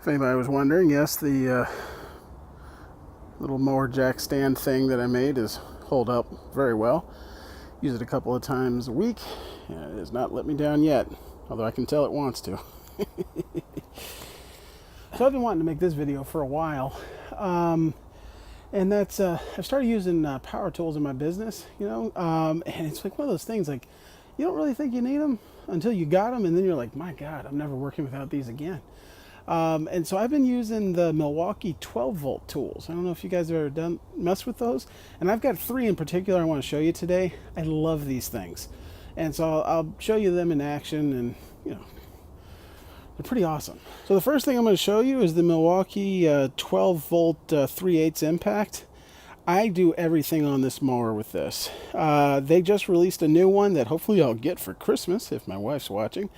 If anybody was wondering, yes, the little mower jack stand thing that I made is hold up very well. Use it a couple of times a week, and it has not let me down yet, although I can tell it wants to. So I've been wanting to make this video for a while, and that's I've started using power tools in my business, and it's like one of those things, like, you don't really think you need them until you got them, and then you're like, my God, I'm never working without these again. And so I've been using the Milwaukee 12-volt tools. I don't know if you guys have ever messed with those. And I've got 3 in particular I want to show you today. I love these things. And so I'll show you them in action, and, they're pretty awesome. So the first thing I'm going to show you is the Milwaukee 12-volt 3/8 Impact. I do everything on this mower with this. They just released a new one that hopefully I'll get for Christmas if my wife's watching.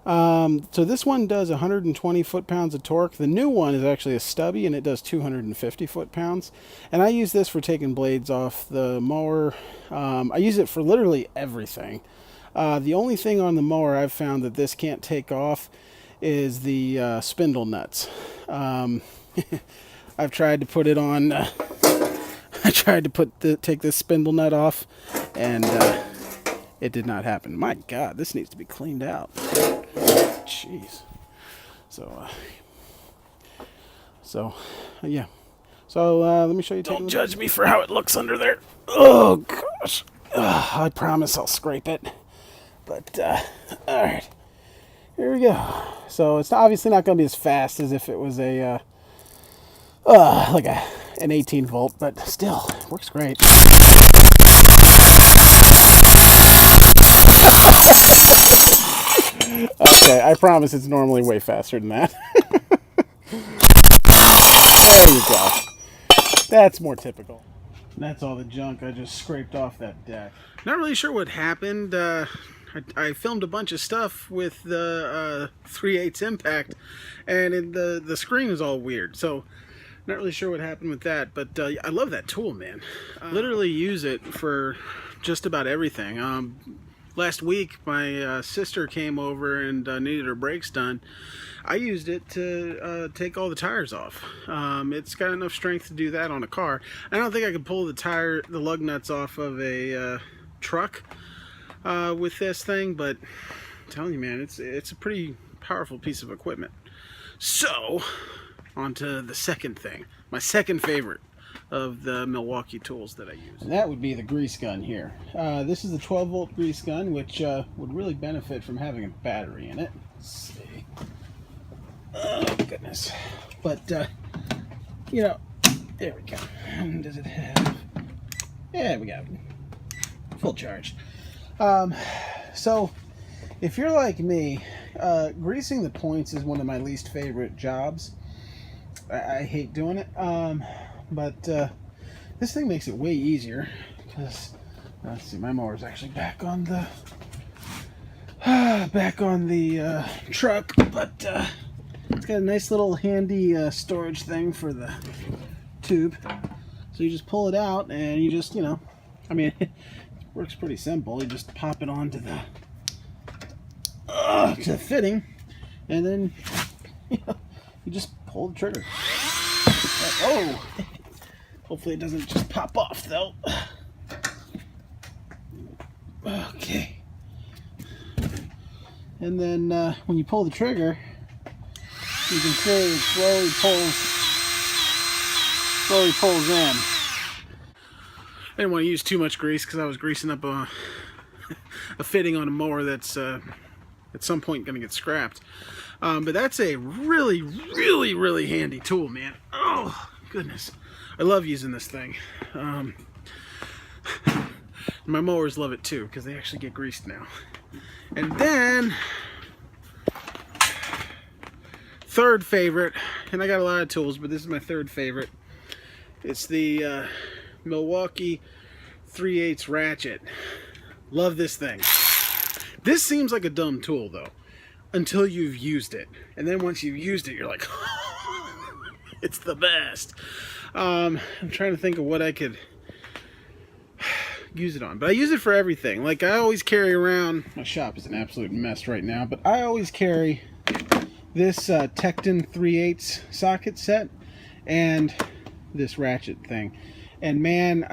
So this one does 120 foot-pounds of torque. The new one is actually a stubby, and it does 250 foot-pounds. And I use this for taking blades off the mower. I use it for literally everything. The only thing on the mower I've found that this can't take off is the spindle nuts. I've tried to put it on. I tried to take this spindle nut off, and it did not happen. My God, this needs to be cleaned out. Jeez. So yeah. So let me show you. Don't judge me for how it looks under there. Oh gosh. I promise I'll scrape it. But all right, here we go. So it's obviously not going to be as fast as if it was a like an 18 volt, but still it works great. Okay, I promise it's normally way faster than that. There you go. That's more typical. That's all the junk I just scraped off that deck. Not really sure what happened. I filmed a bunch of stuff with the 3/8 Impact, and the screen is all weird. So not really sure what happened with that, but I love that tool, man. Literally use it for just about everything. Last week, my sister came over and needed her brakes done. I used it to take all the tires off. It's got enough strength to do that on a car. I don't think I could pull the lug nuts off of a truck with this thing, but I'm telling you, man, it's a pretty powerful piece of equipment. So, on to the second thing, my second favorite of the Milwaukee tools that I use. And that would be the grease gun here. This is the 12-volt grease gun, which would really benefit from having a battery in it. Let's see. Oh, goodness. But, there we go. Does it have... Yeah, we got it. Full charge. So, if you're like me, greasing the points is one of my least favorite jobs. I hate doing it. But this thing makes it way easier, because let's see, my mower's actually back on the truck, but it's got a nice little handy storage thing for the tube. So you just pull it out, and you just, I mean, it works pretty simple. You just pop it onto the to the fitting, and then you just pull the trigger. Oh. Hopefully it doesn't just pop off, though. Okay. And then when you pull the trigger, you can see it slowly pulls in. I didn't want to use too much grease because I was greasing up a fitting on a mower that's at some point going to get scrapped. But that's a really, really, really handy tool, man. Oh, goodness. I love using this thing. My mowers love it too, because they actually get greased now. And then, third favorite, and I got a lot of tools, but this is my third favorite. It's the Milwaukee 3/8 Ratchet. Love this thing. This seems like a dumb tool, though, until you've used it. And then once you've used it, you're like, it's the best. I'm trying to think of what I could use it on, but I use it for everything. Like, I always carry around, my shop is an absolute mess right now, but I always carry this Tecton 3/8 socket set and this ratchet thing. And man,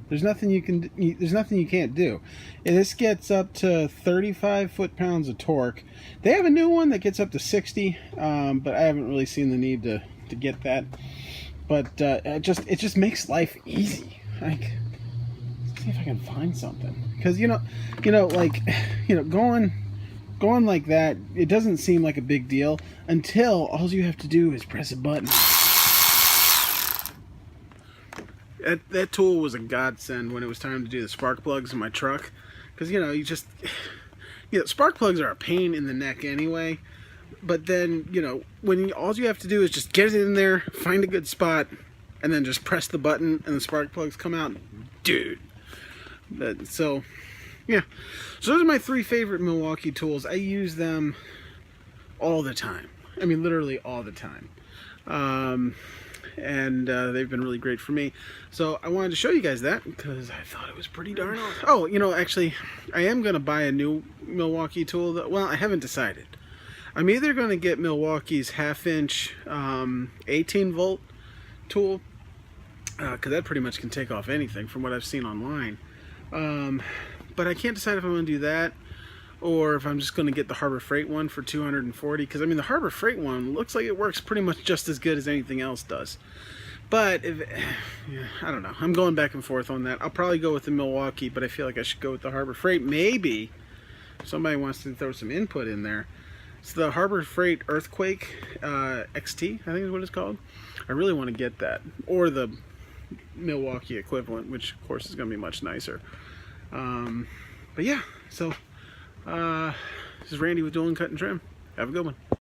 there's nothing you can't do. And this gets up to 35 foot-pounds of torque. They have a new one that gets up to 60, but I haven't really seen the need to get that. But it just makes life easy. Like, let's see if I can find something, because going like that, it doesn't seem like a big deal until all you have to do is press a button. That tool was a godsend when it was time to do the spark plugs in my truck, because spark plugs are a pain in the neck anyway. But then when all you have to do is just get it in there, find a good spot, and then just press the button, and the spark plugs come out, dude. So those are my 3 favorite Milwaukee tools. I use them all the time. I mean, literally all the time. And they've been really great for me. So I wanted to show you guys that because I thought it was pretty darn awesome. Oh, actually, I am going to buy a new Milwaukee tool. Well, I haven't decided. I'm either going to get Milwaukee's 1/2-inch 18-volt tool, because that pretty much can take off anything from what I've seen online. But I can't decide if I'm going to do that or if I'm just going to get the Harbor Freight one for $240, because I mean the Harbor Freight one looks like it works pretty much just as good as anything else does. But I don't know. I'm going back and forth on that. I'll probably go with the Milwaukee, but I feel like I should go with the Harbor Freight. Maybe somebody wants to throw some input in there. It's the Harbor Freight Earthquake XT, I think is what it's called. I really want to get that, or the Milwaukee equivalent, which of course is going to be much nicer. But yeah, so this is Randy with Dueling Cut and Trim. Have a good one.